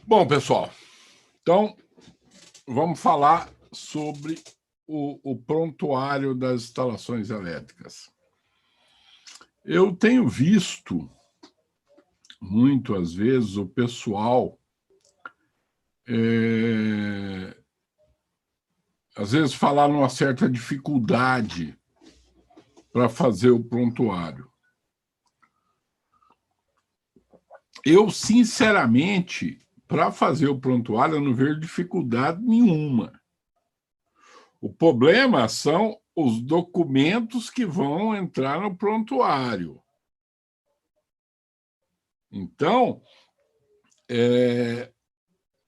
Bom, pessoal, então vamos falar sobre o prontuário das instalações elétricas. Eu tenho visto, muitas vezes, o pessoal, às vezes, falar numa certa dificuldade para fazer o prontuário. Eu, sinceramente, para fazer o prontuário, eu não vejo dificuldade nenhuma. O problema são os documentos que vão entrar no prontuário. Então,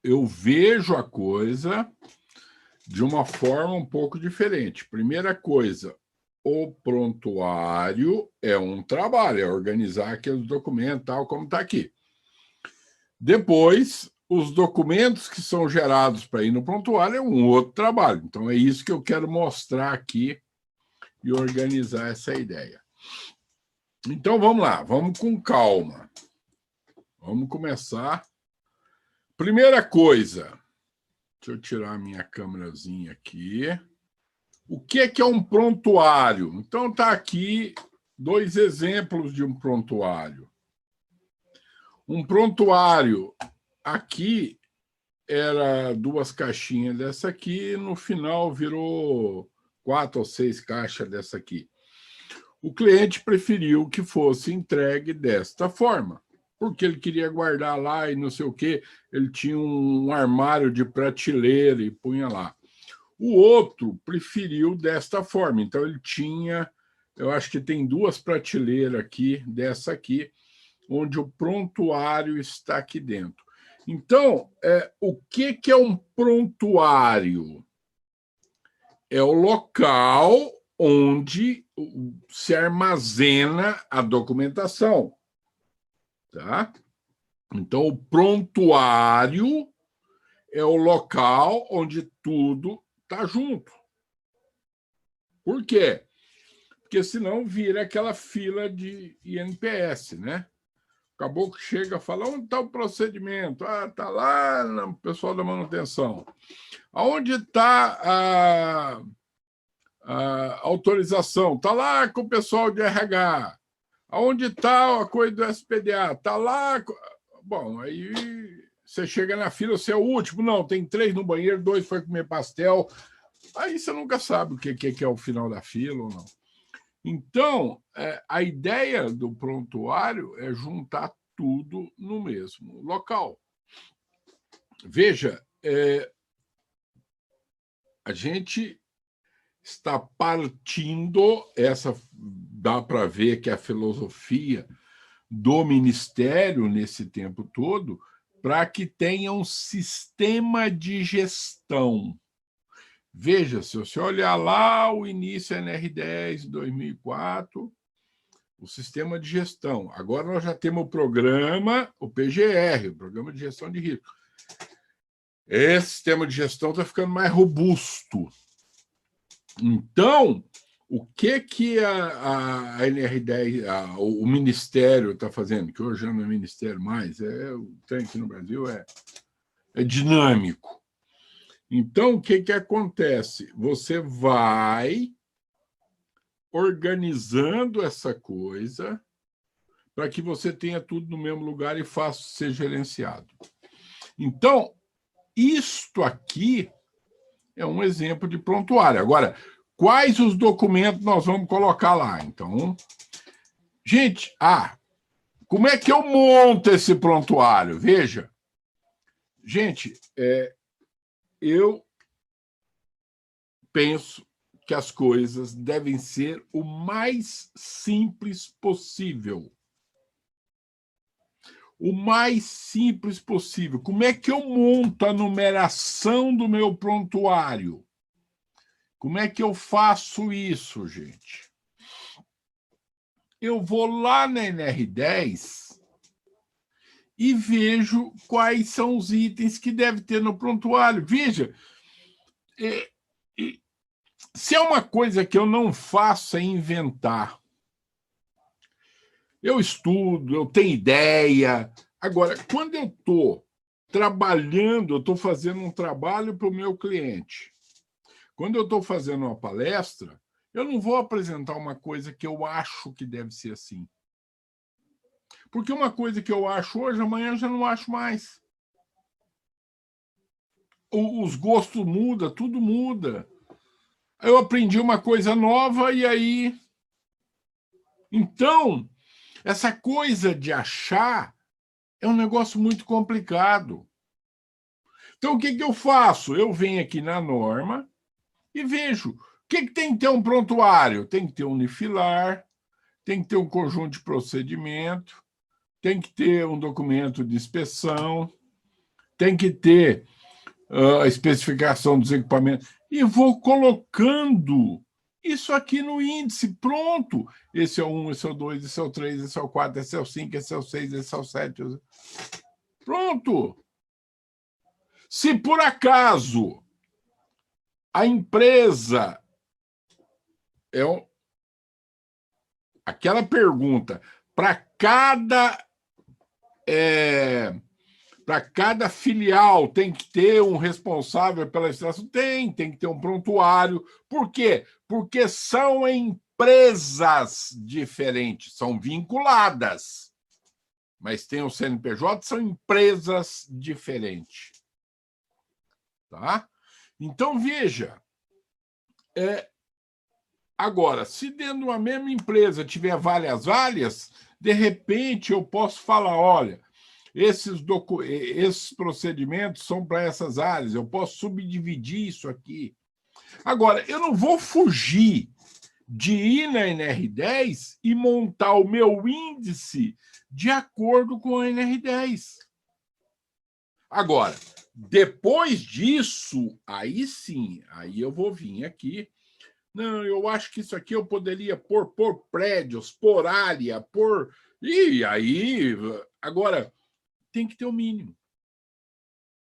eu vejo a coisa de uma forma um pouco diferente. Primeira coisa, o prontuário é um trabalho, é organizar aqueles documentos, tal como está aqui. Depois, os documentos que são gerados para ir no prontuário é um outro trabalho. Então, é isso que eu quero mostrar aqui e organizar essa ideia. Então, vamos lá, vamos com calma. Vamos começar. Primeira coisa, deixa eu tirar a minha câmerazinha aqui. O que é um prontuário? Então, está aqui 2 exemplos de um prontuário. Um prontuário, aqui, era 2 caixinhas dessa aqui, no final virou 4 ou 6 caixas dessa aqui. O cliente preferiu que fosse entregue desta forma, porque ele queria guardar lá e não sei o quê, ele tinha um armário de prateleira e punha lá. O outro preferiu desta forma, então ele tinha, eu acho que tem 2 prateleiras aqui, dessa aqui, onde o prontuário está aqui dentro. Então, o que é um prontuário? É o local onde se armazena a documentação. Tá? Então, o prontuário é o local onde tudo está junto. Por quê? Porque senão vira aquela fila de INPS, né? Acabou que chega e fala, onde está o procedimento? Ah, está lá no pessoal da manutenção. Aonde está a autorização? Está lá com o pessoal de RH. Aonde está a coisa do SPDA? Está lá... Bom, aí você chega na fila, você é o último. Não, tem 3 no banheiro, 2 foi comer pastel. Aí você nunca sabe o que é o final da fila ou não. Então, a ideia do prontuário é juntar tudo no mesmo local. Veja, a gente está partindo, dá para ver que a filosofia do Ministério nesse tempo todo, para que tenha um sistema de gestão. Veja, se você olhar lá o início NR10, 2004, o sistema de gestão. Agora nós já temos o programa, o PGR, o Programa de Gestão de Risco. Esse sistema de gestão está ficando mais robusto. Então, o que a NR10, o Ministério está fazendo, que hoje não é Ministério mais, o trem aqui no Brasil é dinâmico. Então, o que acontece? Você vai organizando essa coisa para que você tenha tudo no mesmo lugar e fácil ser gerenciado. Então, isto aqui é um exemplo de prontuário. Agora, quais os documentos nós vamos colocar lá? Então, gente, como é que eu monto esse prontuário? Veja, gente, eu penso que as coisas devem ser o mais simples possível. O mais simples possível. Como é que eu monto a numeração do meu prontuário? Como é que eu faço isso, gente? Eu vou lá na NR10 e vejo quais são os itens que deve ter no prontuário. Veja, se é uma coisa que eu não faço é inventar. Eu estudo, eu tenho ideia. Agora, quando eu estou trabalhando, eu estou fazendo um trabalho para o meu cliente. Quando eu estou fazendo uma palestra, eu não vou apresentar uma coisa que eu acho que deve ser assim. Porque uma coisa que eu acho hoje, amanhã eu já não acho mais. Os gostos mudam, tudo muda. Eu aprendi uma coisa nova e aí... Então, essa coisa de achar é um negócio muito complicado. Então, o que eu faço? Eu venho aqui na norma e vejo. O que tem que ter um prontuário? Tem que ter um unifilar, tem que ter um conjunto de procedimento, tem que ter um documento de inspeção, tem que ter a especificação dos equipamentos. E vou colocando isso aqui no índice, pronto. Esse é o 1, esse é o 2, esse é o 3, esse é o 4, esse é o 5, esse é o 6, esse é o 7. Pronto. Se por acaso a empresa é aquela pergunta para cada filial tem que ter um responsável pela extração? Tem que ter um prontuário. Por quê? Porque são empresas diferentes, são vinculadas, mas tem o CNPJ, são empresas diferentes. Tá? Então, veja, agora, se dentro de uma mesma empresa tiver várias, de repente eu posso falar, olha, esses procedimentos são para essas áreas, eu posso subdividir isso aqui. Agora, eu não vou fugir de ir na NR10 e montar o meu índice de acordo com a NR10. Agora, depois disso, aí sim, aí eu vou vir aqui. Não, eu acho que isso aqui eu poderia pôr por prédios, por área, por... E aí, agora, tem que ter o mínimo.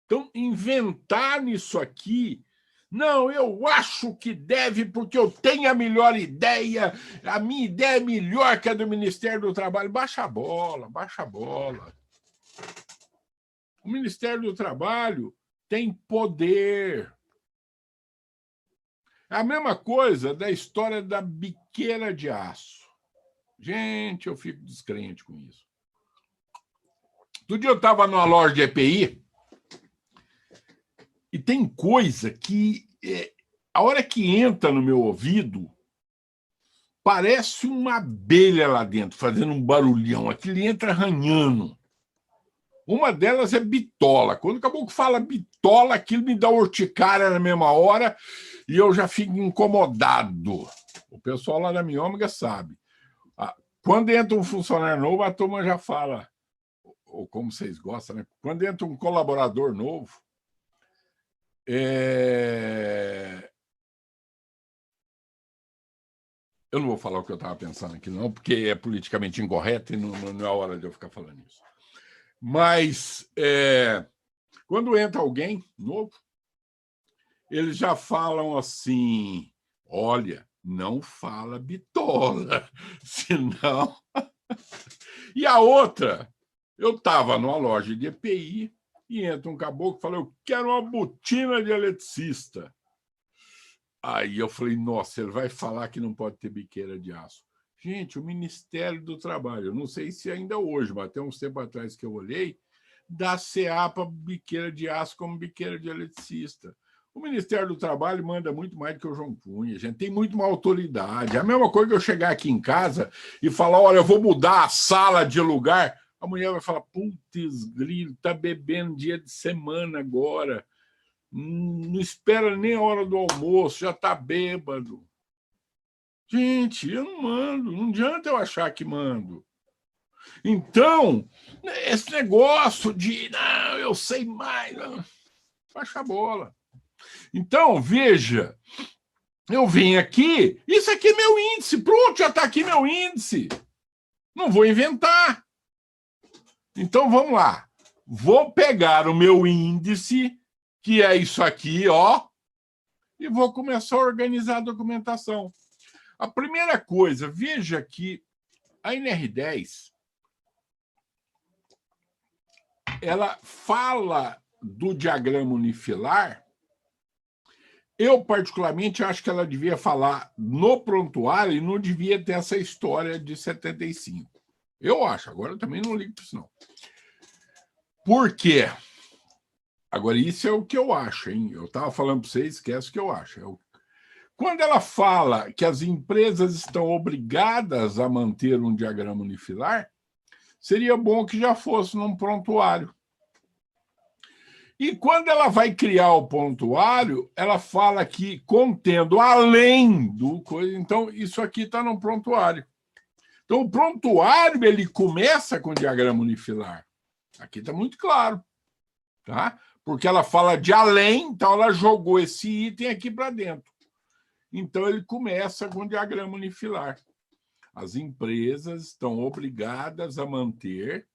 Então, inventar nisso aqui... Não, eu acho que deve, porque eu tenho a melhor ideia, a minha ideia é melhor que a do Ministério do Trabalho. Baixa a bola, baixa a bola. O Ministério do Trabalho tem poder. É a mesma coisa da história da biqueira de aço. Gente, eu fico descrente com isso. Outro dia eu estava numa loja de EPI e tem coisa que, a hora que entra no meu ouvido, parece uma abelha lá dentro, fazendo um barulhão. Aquilo entra arranhando. Uma delas é bitola. Quando o caboclo fala bitola, aquilo me dá urticária na mesma hora e eu já fico incomodado. O pessoal lá da Miômega sabe. Quando entra um funcionário novo, a turma já fala, ou como vocês gostam, né? Quando entra um colaborador novo, eu não vou falar o que eu estava pensando aqui, não, porque é politicamente incorreto e não é a hora de eu ficar falando isso. Mas quando entra alguém novo, eles já falam assim, olha, não fala bitola, senão... E a outra, eu estava numa loja de EPI e entra um caboclo e fala, eu quero uma botina de eletricista. Aí eu falei, nossa, ele vai falar que não pode ter biqueira de aço. Gente, o Ministério do Trabalho, eu não sei se ainda hoje, mas até uns tempos atrás que eu olhei, dá CA para biqueira de aço como biqueira de eletricista. O Ministério do Trabalho manda muito mais do que o João Cunha, gente, tem muito mais autoridade. É a mesma coisa que eu chegar aqui em casa e falar, olha, eu vou mudar a sala de lugar. A mulher vai falar, putz, grilo, tá bebendo dia de semana agora. Não espera nem a hora do almoço, já tá bêbado. Gente, eu não mando, não adianta eu achar que mando. Então, esse negócio de, não, eu sei mais, baixa a bola. Então, veja, eu venho aqui, isso aqui é meu índice, pronto, já está aqui meu índice. Não vou inventar. Então, vamos lá. Vou pegar o meu índice, que é isso aqui, ó, e vou começar a organizar a documentação. A primeira coisa, veja que a NR10 ela fala do diagrama unifilar. Eu, particularmente, acho que ela devia falar no prontuário e não devia ter essa história de 75. Eu acho, agora eu também não ligo para isso, não. Por quê? Agora, isso é o que eu acho, hein? Eu estava falando para vocês, esquece o que eu acho. Quando ela fala que as empresas estão obrigadas a manter um diagrama unifilar, seria bom que já fosse num prontuário. E quando ela vai criar o prontuário, ela fala que contendo além do coisa. Então, isso aqui está no prontuário. Então, o prontuário ele começa com o diagrama unifilar. Aqui está muito claro, tá? Porque ela fala de além, então ela jogou esse item aqui para dentro. Então, ele começa com o diagrama unifilar. As empresas estão obrigadas a manter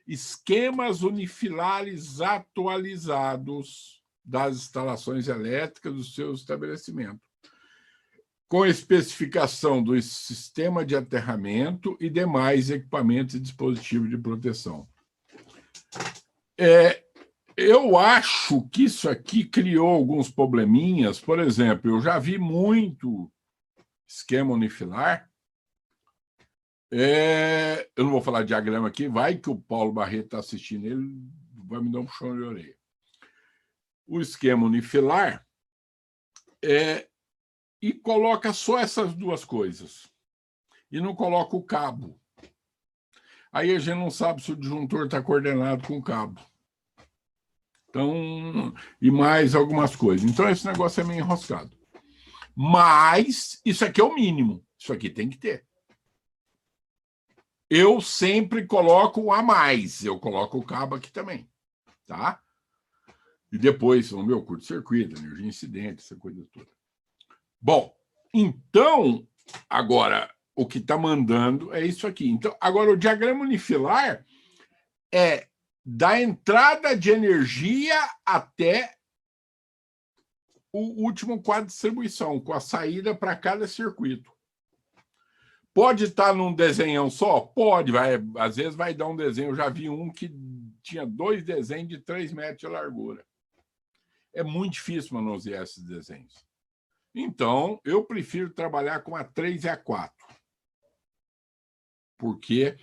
esquemas unifilares atualizados das instalações elétricas do seu estabelecimento, com especificação do sistema de aterramento e demais equipamentos e dispositivos de proteção. Eu acho que isso aqui criou alguns probleminhas. Por exemplo, eu já vi muito esquema unifilar. Eu não vou falar de diagrama aqui, vai que o Paulo Barreto está assistindo, ele vai me dar um puxão de orelha. O esquema unifilar e coloca só essas duas coisas. E não coloca o cabo. Aí a gente não sabe se o disjuntor está coordenado com o cabo. Então, e mais algumas coisas. Então, esse negócio é meio enroscado. Mas isso aqui é o mínimo. Isso aqui tem que ter. Eu sempre coloco um a mais. Eu coloco o cabo aqui também, tá? E depois, o meu curto-circuito, energia incidente, essa coisa toda. Bom, então, agora, o que está mandando é isso aqui. Então, agora, o diagrama unifilar é da entrada de energia até o último quadro de distribuição, com a saída para cada circuito. Pode estar num desenhão só? Pode, às vezes vai dar um desenho. Eu já vi um que tinha 2 desenhos de 3 metros de largura. É muito difícil manusear esses desenhos. Então, eu prefiro trabalhar com a 3 e a 4. Porque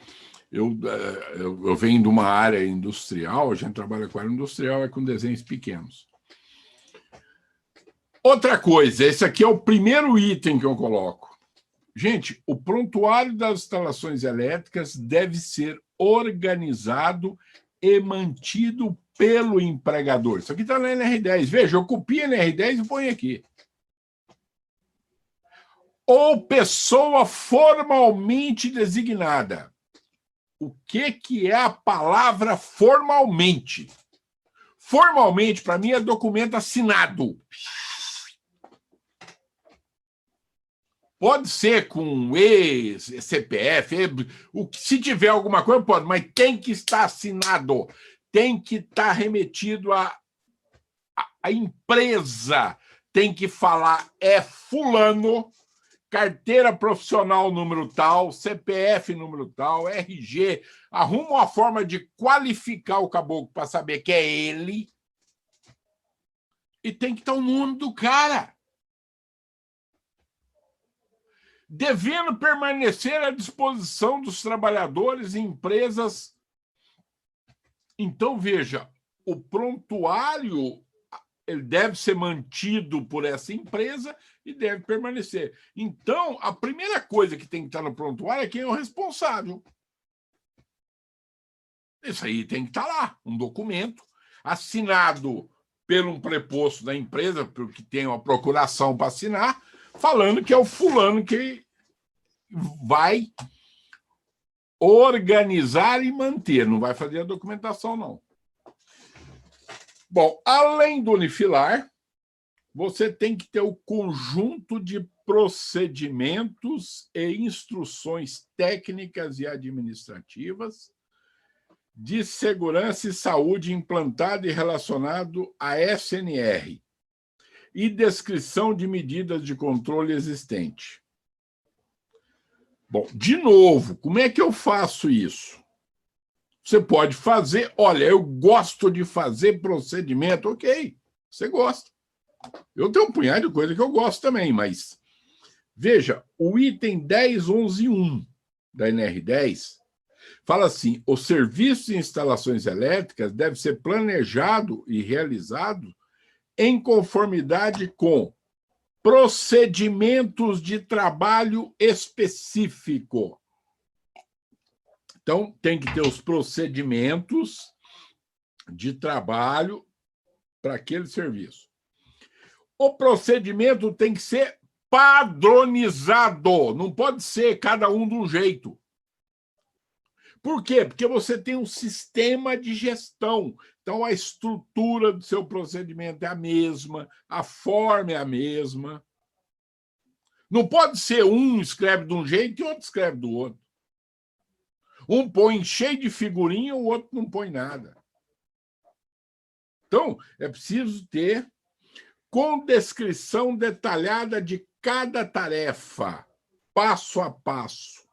eu venho de uma área industrial, a gente trabalha com área industrial, com desenhos pequenos. Outra coisa, esse aqui é o primeiro item que eu coloco. Gente, o prontuário das instalações elétricas deve ser organizado e mantido pelo empregador. Isso aqui está na NR10. Veja, eu copio a NR10 e ponho aqui. Ou pessoa formalmente designada. O que é a palavra formalmente? Formalmente, para mim, é documento assinado. Pode ser com CPF, se tiver alguma coisa, pode, mas tem que estar assinado, tem que estar remetido à empresa, tem que falar fulano, carteira profissional número tal, CPF número tal, RG, arruma uma forma de qualificar o caboclo para saber que é ele, e tem que estar o nome do cara. Devendo permanecer à disposição dos trabalhadores e empresas. Então, veja, o prontuário ele deve ser mantido por essa empresa e deve permanecer. Então, a primeira coisa que tem que estar no prontuário é quem é o responsável. Isso aí tem que estar lá, um documento assinado por um preposto da empresa, porque tem uma procuração para assinar, falando que é o fulano que vai organizar e manter, não vai fazer a documentação, não. Bom, além do unifilar, você tem que ter o conjunto de procedimentos e instruções técnicas e administrativas de segurança e saúde implantado e relacionado à SNR e descrição de medidas de controle existente. Bom, de novo, como é que eu faço isso? Você pode fazer, olha, eu gosto de fazer procedimento, ok, você gosta. Eu tenho um punhado de coisa que eu gosto também, mas veja, o item 10.11.1 da NR10 fala assim: o serviço de instalações elétricas deve ser planejado e realizado em conformidade com procedimentos de trabalho específico. Então, tem que ter os procedimentos de trabalho para aquele serviço. O procedimento tem que ser padronizado, não pode ser cada um de um jeito. Por quê? Porque você tem um sistema de gestão. Então, a estrutura do seu procedimento é a mesma, a forma é a mesma. Não pode ser um escreve de um jeito e outro escreve do outro. Um põe cheio de figurinha, o outro não põe nada. Então, é preciso ter com descrição detalhada de cada tarefa, passo a passo.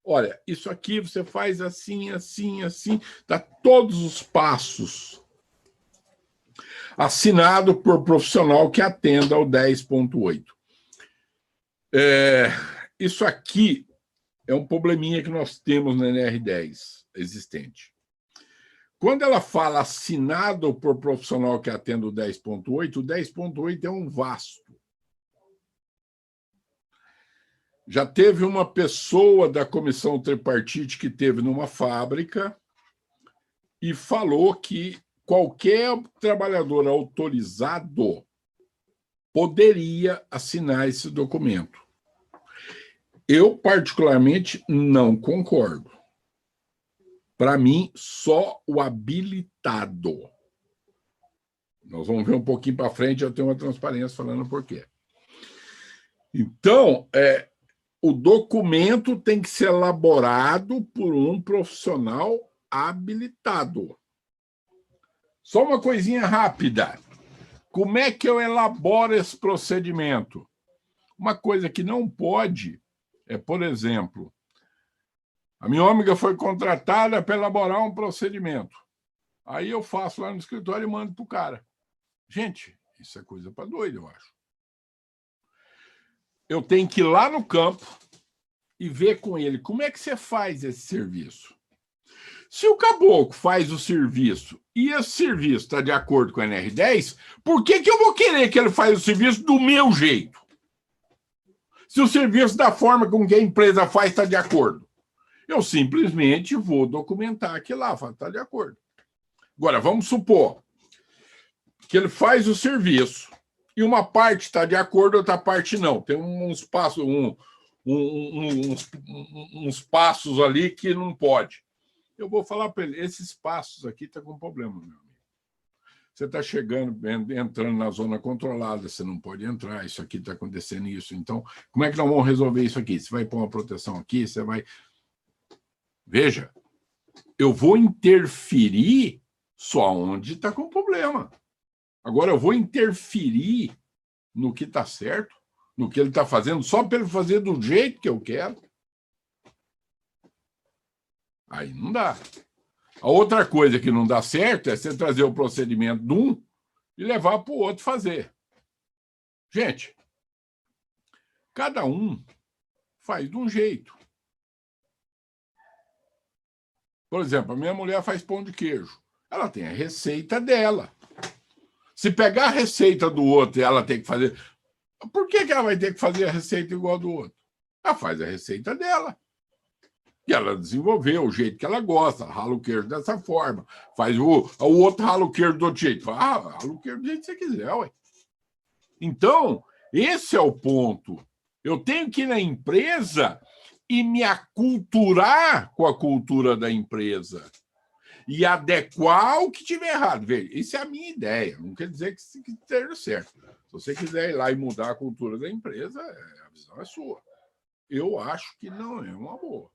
Olha, isso aqui você faz assim, assim, assim, dá todos os passos. Assinado por profissional que atenda ao 10.8. Isso aqui é um probleminha que nós temos na NR10 existente. Quando ela fala assinado por profissional que atende o 10.8, o 10.8 é um vasto. Já teve uma pessoa da comissão tripartite que teve numa fábrica e falou que qualquer trabalhador autorizado poderia assinar esse documento. Eu, particularmente, não concordo. Para mim, só o habilitado. Nós vamos ver um pouquinho para frente, eu tenho uma transparência falando por quê. Então, o documento tem que ser elaborado por um profissional habilitado. Só uma coisinha rápida. Como é que eu elaboro esse procedimento? Uma coisa que não pode é, por exemplo, a minha ômega foi contratada para elaborar um procedimento. Aí eu faço lá no escritório e mando para o cara. Gente, isso é coisa para doido, eu acho. Eu tenho que ir lá no campo e ver com ele como é que você faz esse serviço. Se o caboclo faz o serviço e esse serviço está de acordo com a NR10, por que eu vou querer que ele faça o serviço do meu jeito? Se o serviço da forma com que a empresa faz está de acordo, eu simplesmente vou documentar aquilo lá, está de acordo. Agora, vamos supor que ele faz o serviço e uma parte está de acordo, outra parte não. Tem uns passos, uns passos ali que não pode. Eu vou falar para ele, esses passos aqui estão com problema, meu amigo. Você está chegando, entrando na zona controlada, você não pode entrar, isso aqui está acontecendo isso. Então, como é que nós vamos resolver isso aqui? Você vai pôr uma proteção aqui, você vai... Veja, eu vou interferir só onde está com problema. Agora, eu vou interferir no que está certo, no que ele está fazendo, só para ele fazer do jeito que eu quero. Aí não dá. A outra coisa que não dá certo é você trazer o procedimento de um e levar para o outro fazer. Gente, cada um faz de um jeito. Por exemplo, a minha mulher faz pão de queijo. Ela tem a receita dela. Se pegar a receita do outro e ela tem que fazer... Por que ela vai ter que fazer a receita igual a do outro? Ela faz a receita dela. E ela desenvolveu o jeito que ela gosta, rala o queijo dessa forma, faz o outro rala o queijo do outro jeito. Rala o queijo do jeito que você quiser, ué. Então, esse é o ponto. Eu tenho que ir na empresa e me aculturar com a cultura da empresa e adequar o que tiver errado. Veja, isso é a minha ideia, não quer dizer que esteja certo. Se você quiser ir lá e mudar a cultura da empresa, a visão é sua. Eu acho que não é uma boa.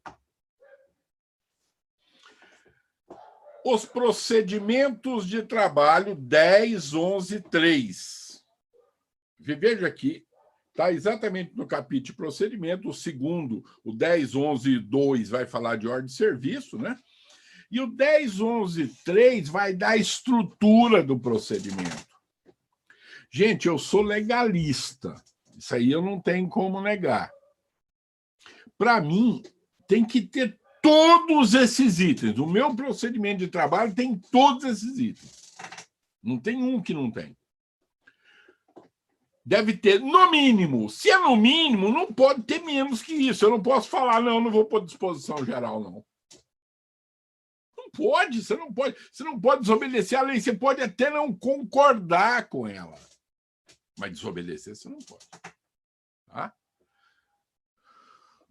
Os procedimentos de trabalho 10.11.3. Veja aqui, está exatamente no capítulo de procedimento. O segundo, o 10.11.2, vai falar de ordem de serviço, né? E o 10.11.3 vai dar a estrutura do procedimento. Gente, eu sou legalista. Isso aí eu não tenho como negar. Para mim, tem que ter todos esses itens. O meu procedimento de trabalho tem todos esses itens. Não tem um que não tem. Deve ter, no mínimo. Se é no mínimo, não pode ter menos que isso. Eu não posso falar, não vou pôr disposição geral, não. Não pode, você não pode desobedecer a lei. Você pode até não concordar com ela. Mas desobedecer você não pode. Tá?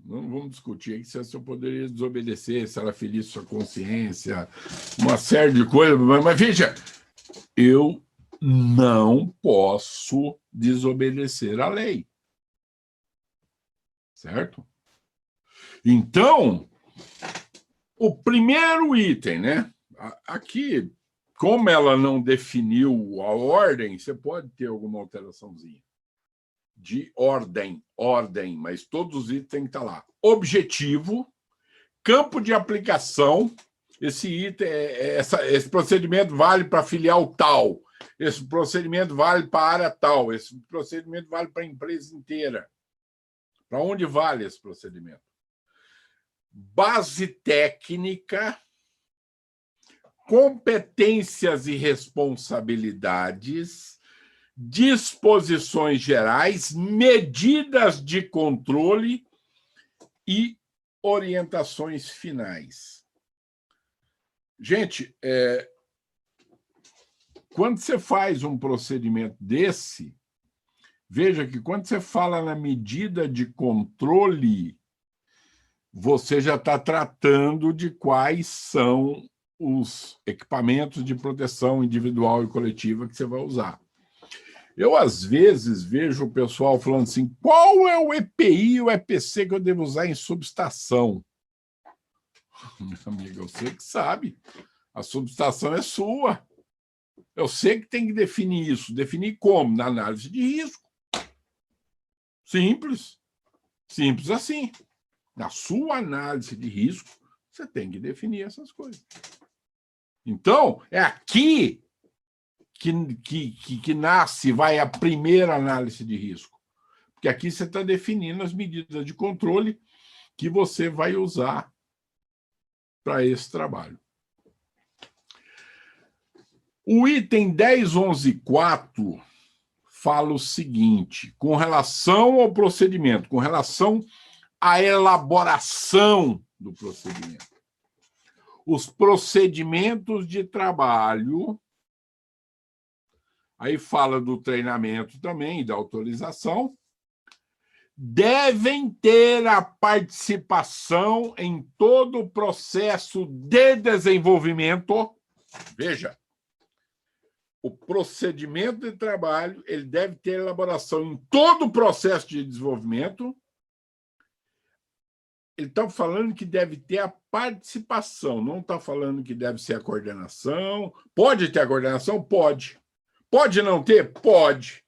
Não vamos discutir aqui se você poderia desobedecer, se era feliz sua consciência, uma série de coisas. Mas veja, eu não posso desobedecer a lei. Certo? Então, o primeiro item, né? Aqui, como ela não definiu a ordem, você pode ter alguma alteraçãozinha. De ordem, mas todos os itens têm que estar lá. Objetivo, campo de aplicação, esse item, esse procedimento vale para filial tal, esse procedimento vale para a área tal, esse procedimento vale para a empresa inteira. Para onde vale esse procedimento? Base técnica, competências e responsabilidades, disposições gerais, medidas de controle e orientações finais. Gente, quando você faz um procedimento desse, veja que quando você fala na medida de controle, você já está tratando de quais são os equipamentos de proteção individual e coletiva que você vai usar. Eu, às vezes, vejo o pessoal falando assim, qual é o EPI e o EPC que eu devo usar em subestação? Meu amigo, eu sei que sabe. A subestação é sua. Eu sei que tem que definir isso. Definir como? Na análise de risco. Simples. Simples assim. Na sua análise de risco, você tem que definir essas coisas. Então, é aqui que nasce, vai a primeira análise de risco. Porque aqui você está definindo as medidas de controle que você vai usar para esse trabalho. O item 10.11.4 fala o seguinte, com relação ao procedimento, com relação à elaboração do procedimento. Os procedimentos de trabalho, aí fala do treinamento também, da autorização, devem ter a participação em todo o processo de desenvolvimento. Veja, o procedimento de trabalho ele deve ter elaboração em todo o processo de desenvolvimento. Ele está falando que deve ter a participação, não está falando que deve ser a coordenação. Pode ter a coordenação? Pode. Pode não ter? Pode.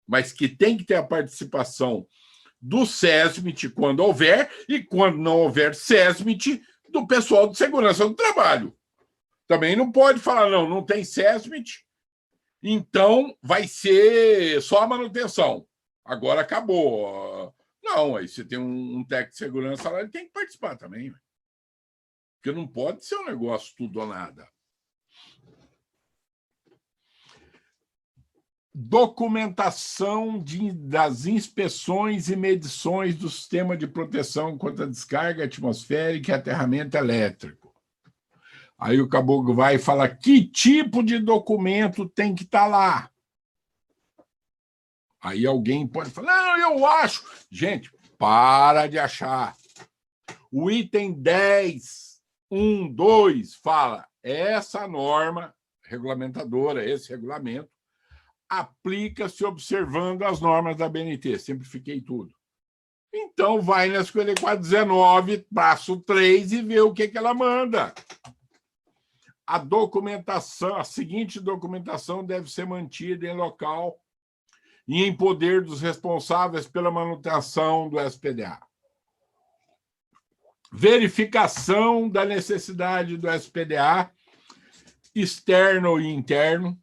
Mas que tem que ter a participação do SESMIT quando houver, e quando não houver SESMIT, do pessoal de segurança do trabalho. Também não pode falar, não tem SESMIT, então vai ser só a manutenção. Agora acabou. Não, aí você tem um técnico de segurança lá, ele tem que participar também. Porque não pode ser um negócio tudo ou nada. Documentação das inspeções e medições do sistema de proteção contra descarga atmosférica e aterramento elétrico. Aí o caboclo vai e fala que tipo de documento tem que estar lá. Aí alguém pode falar, não, eu acho. Gente, para de achar. O item 10.1.2 fala, essa norma regulamentadora, esse regulamento, aplica-se observando as normas da BNT. Simplifiquei tudo. Então, vai na 5419, passo 3 e vê o que ela manda. A documentação, a seguinte documentação deve ser mantida em local e em poder dos responsáveis pela manutenção do SPDA. verificação da necessidade do SPDA externo e interno,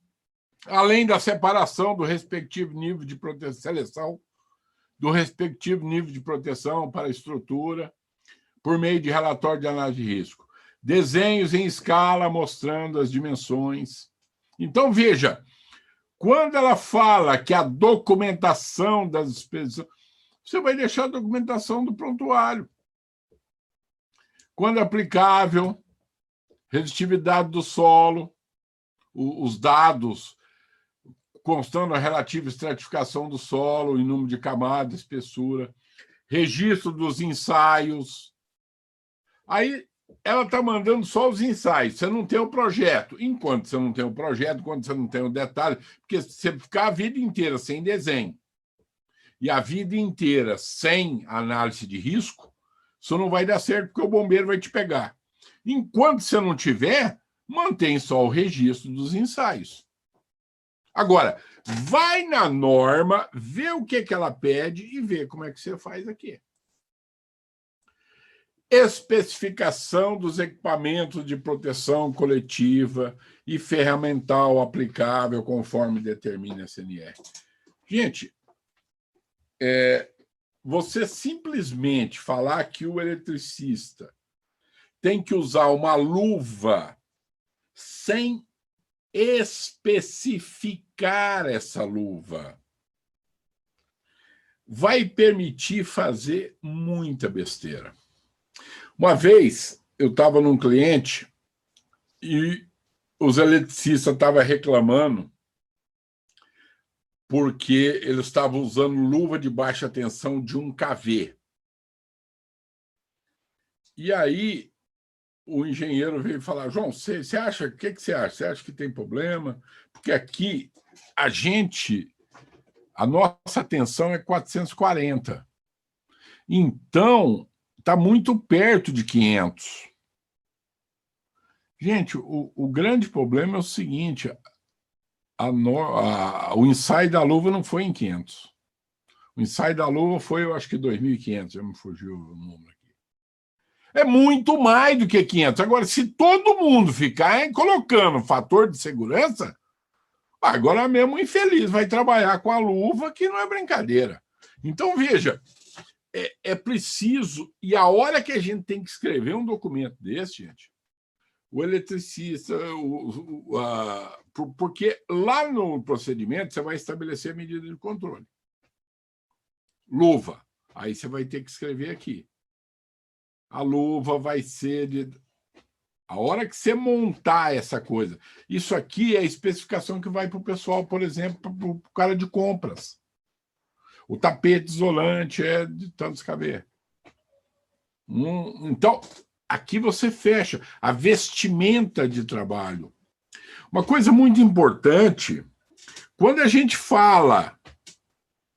além da separação do respectivo nível de proteção, seleção do respectivo nível de proteção para a estrutura, por meio de relatório de análise de risco. Desenhos em escala mostrando as dimensões. Então, veja, quando ela fala que a documentação das expedições, você vai deixar a documentação do prontuário. Quando aplicável, resistividade do solo, os dados constando a relativa estratificação do solo, em número de camadas, espessura, registro dos ensaios. Aí ela está mandando só os ensaios, você não tem o projeto. Enquanto você não tem o projeto, quando você não tem o detalhe, porque se você ficar a vida inteira sem desenho e a vida inteira sem análise de risco, isso não vai dar certo, porque o bombeiro vai te pegar. Enquanto você não tiver, mantém só o registro dos ensaios. Agora, vai na norma, vê o que ela pede e vê como é que você faz aqui. Especificação dos equipamentos de proteção coletiva e ferramental aplicável conforme determina a CNR. Gente, você simplesmente falar que o eletricista tem que usar uma luva sem especificar essa luva vai permitir fazer muita besteira. Uma vez, eu estava num cliente e os eletricistas estavam reclamando porque eles estavam usando luva de baixa tensão de 1 kV. E aí, o engenheiro veio falar, João, você acha, o que você acha? Você acha que tem problema? Porque aqui, a nossa tensão é 440. Então, está muito perto de 500. Gente, o grande problema é o seguinte, o ensaio da luva não foi em 500. O ensaio da luva foi, eu acho que 2.500, já me fugiu o número aqui. É muito mais do que 500. Agora, se todo mundo ficar colocando fator de segurança, agora mesmo o infeliz vai trabalhar com a luva, que não é brincadeira. Então, veja, é preciso, e a hora que a gente tem que escrever um documento desse, gente, o eletricista, porque lá no procedimento você vai estabelecer a medida de controle. Luva. Aí você vai ter que escrever aqui. A luva vai ser de... A hora que você montar essa coisa. Isso aqui é a especificação que vai para o pessoal, por exemplo, para o cara de compras. O tapete isolante é de tantos kV. Então, aqui você fecha a vestimenta de trabalho. Uma coisa muito importante, quando a gente fala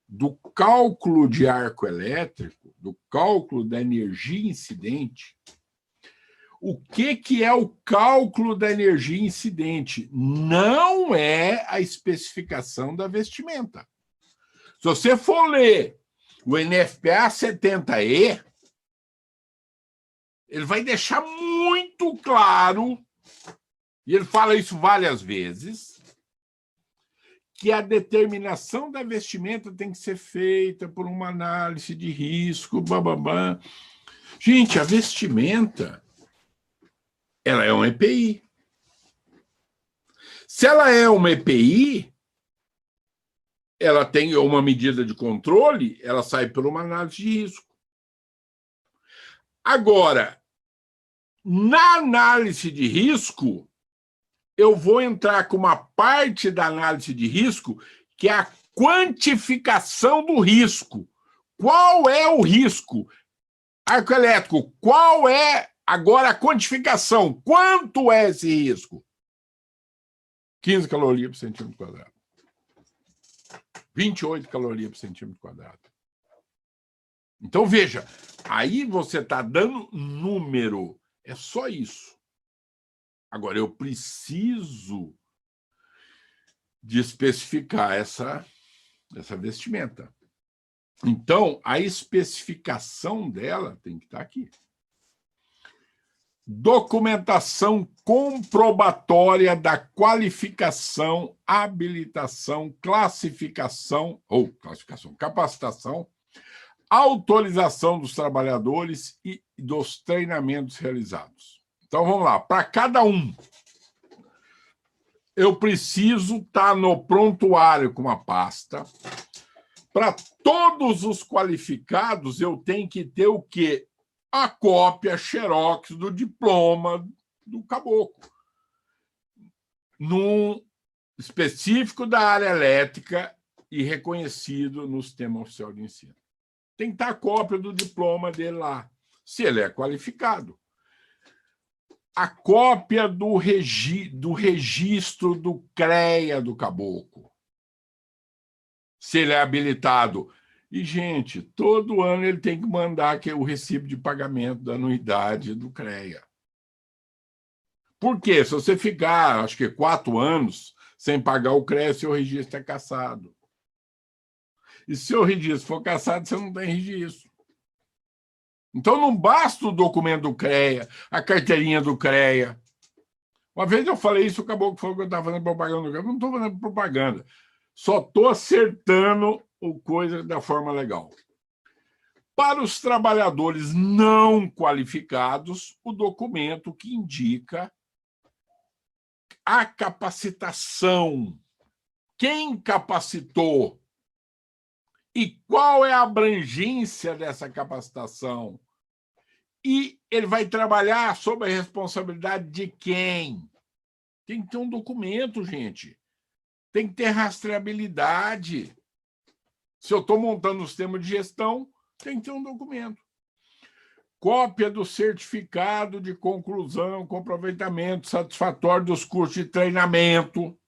do cálculo de arco elétrico, do cálculo da energia incidente, o que é o cálculo da energia incidente? Não é a especificação da vestimenta. Se você for ler o NFPA 70E, ele vai deixar muito claro, e ele fala isso várias vezes, que a determinação da vestimenta tem que ser feita por uma análise de risco, bababá. Gente, a vestimenta, ela é um EPI. Se ela é uma EPI, ela tem uma medida de controle, ela sai por uma análise de risco. Agora, na análise de risco, eu vou entrar com uma parte da análise de risco, que é a quantificação do risco. Qual é o risco? Arco elétrico, qual é agora a quantificação? Quanto é esse risco? 15 calorias por centímetro quadrado. 28 calorias por centímetro quadrado. Então, veja, aí você está dando número. É só isso. Agora, eu preciso de especificar essa vestimenta. Então, a especificação dela tem que estar aqui. documentação comprobatória da qualificação, habilitação, capacitação, autorização dos trabalhadores e dos treinamentos realizados. Então, vamos lá. Para cada um, eu preciso estar no prontuário com uma pasta. Para todos os qualificados, eu tenho que ter o quê? A cópia xerox do diploma do caboclo, num específico da área elétrica e reconhecido no Sistema Oficial de Ensino. Tem que estar a cópia do diploma dele lá, se ele é qualificado. A cópia do registro do CREA do caboclo, se ele é habilitado. E, gente, todo ano ele tem que mandar o recibo de pagamento da anuidade do CREA. Por quê? Se você ficar, acho que 4 anos sem pagar o CREA, seu registro é cassado. E se o registro for cassado, você não tem registro. Então, não basta o documento do CREA, a carteirinha do CREA. Uma vez eu falei isso, acabou que falou que eu estava fazendo propaganda do CREA. Não estou fazendo propaganda. Só estou acertando o coisa da forma legal. Para os trabalhadores não qualificados, o documento que indica a capacitação. Quem capacitou? E qual é a abrangência dessa capacitação? E ele vai trabalhar sob a responsabilidade de quem? Tem que ter um documento, gente. Tem que ter rastreabilidade. Se eu estou montando um sistema de gestão, tem que ter um documento. Cópia do certificado de conclusão, comprometimento satisfatório dos cursos de treinamento.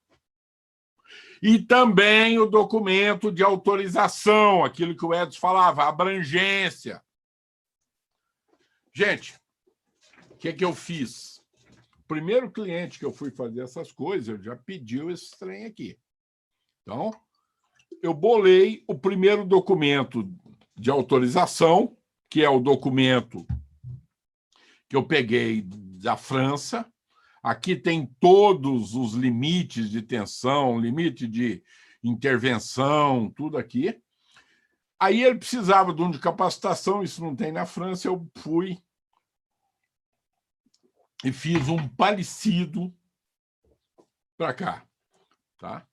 E também o documento de autorização, aquilo que o Edson falava, abrangência. Gente, o que eu fiz? O primeiro cliente que eu fui fazer essas coisas, eu já pediu esse trem aqui. Então, eu bolei o primeiro documento de autorização, que é o documento que eu peguei da França. Aqui tem todos os limites de tensão, limite de intervenção, tudo aqui. Aí ele precisava de um de capacitação, isso não tem na França, eu fui e fiz um parecido para cá, tá?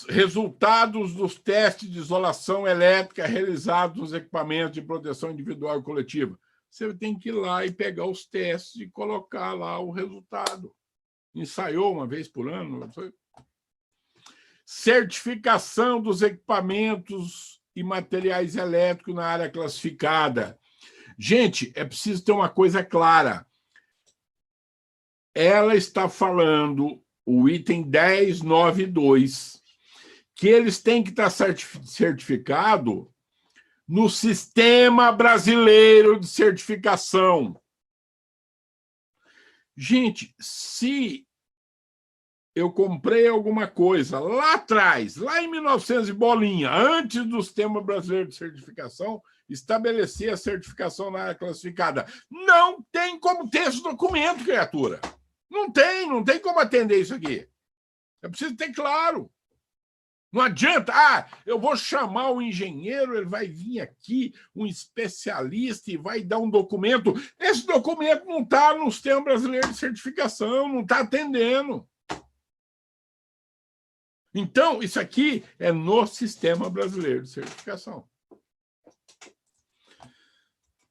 Resultados dos testes de isolação elétrica realizados nos equipamentos de proteção individual e coletiva. Você tem que ir lá e pegar os testes e colocar lá o resultado. Ensaiou uma vez por ano. Certificação dos equipamentos e materiais elétricos na área classificada. Gente, é preciso ter uma coisa clara. Ela está falando, o item 1092, que eles têm que estar certificado no Sistema Brasileiro de Certificação. Gente, se eu comprei alguma coisa lá atrás, lá em 1900 e bolinha, antes do Sistema Brasileiro de Certificação, estabelecer a certificação na área classificada. Não tem como ter esse documento, criatura. Não tem como atender isso aqui. É preciso ter claro. Não adianta, eu vou chamar o engenheiro, ele vai vir aqui, um especialista, e vai dar um documento. Esse documento não está no Sistema Brasileiro de Certificação, não está atendendo. Então, isso aqui é no Sistema Brasileiro de Certificação.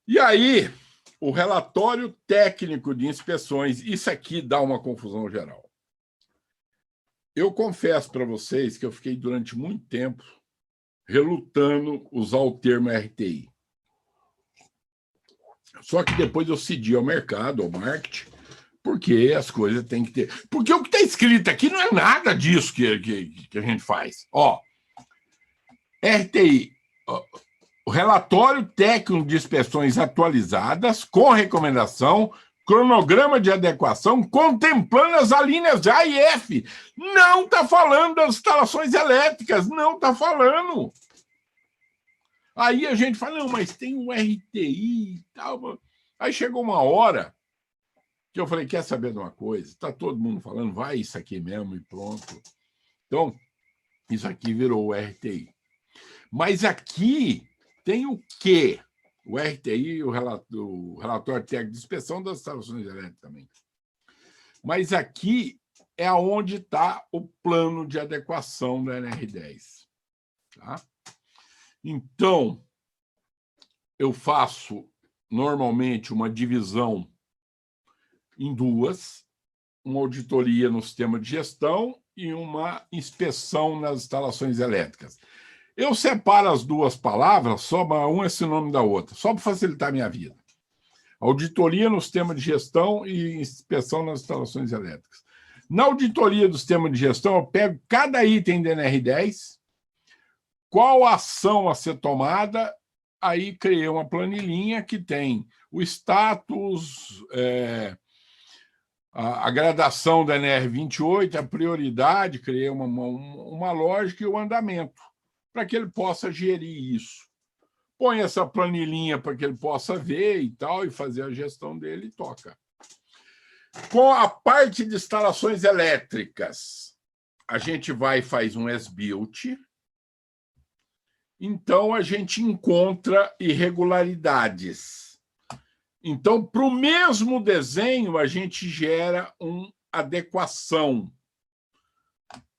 E aí, o relatório técnico de inspeções, isso aqui dá uma confusão geral. Eu confesso para vocês que eu fiquei durante muito tempo relutando usar o termo RTI. Só que depois eu cedi ao mercado, ao marketing, porque as coisas têm que ter... Porque o que está escrito aqui não é nada disso que a gente faz. RTI, o relatório técnico de inspeções atualizadas com recomendação, cronograma de adequação, contemplando as alíneas A e F. Não está falando das instalações elétricas, não está falando. Aí a gente fala, não, mas tem um RTI e tal. Aí chegou uma hora que eu falei, quer saber de uma coisa? Está todo mundo falando, vai isso aqui mesmo e pronto. Então, isso aqui virou o RTI. Mas aqui tem o quê? O RTI, o relatório técnico de inspeção das instalações elétricas também. Mas aqui é onde está o plano de adequação da NR10. Tá? Então, eu faço normalmente uma divisão em duas, uma auditoria no sistema de gestão e uma inspeção nas instalações elétricas. Eu separo as duas palavras, só uma é sinônimo da outra, só para facilitar a minha vida. Auditoria no sistema de gestão e inspeção nas instalações elétricas. Na auditoria do sistema de gestão, eu pego cada item da NR10, qual a ação a ser tomada, aí criei uma planilhinha que tem o status, a gradação da NR28, a prioridade, criei uma lógica e o andamento, para que ele possa gerir isso. Põe essa planilhinha para que ele possa ver e tal, e fazer a gestão dele e toca. Com a parte de instalações elétricas, a gente vai e faz um as-built. Então, a gente encontra irregularidades. Então, para o mesmo desenho, a gente gera uma adequação.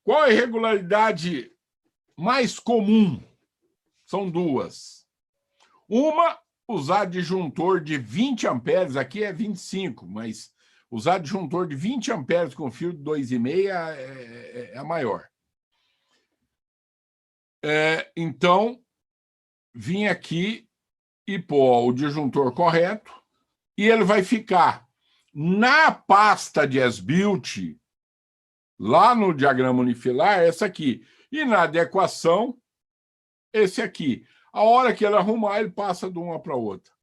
Qual a irregularidade mais comum? São duas. Uma, usar disjuntor de 20 amperes, aqui é 25, mas usar disjuntor de 20 amperes com fio de 2,5 é a maior. Então, vim aqui e pôr o disjuntor correto, e ele vai ficar na pasta de as-built, lá no diagrama unifilar, essa aqui. E na adequação, esse aqui. A hora que ele arrumar, ele passa de uma para outra.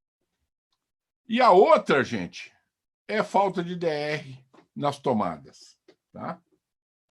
E a outra, gente, é falta de DR nas tomadas. Tá?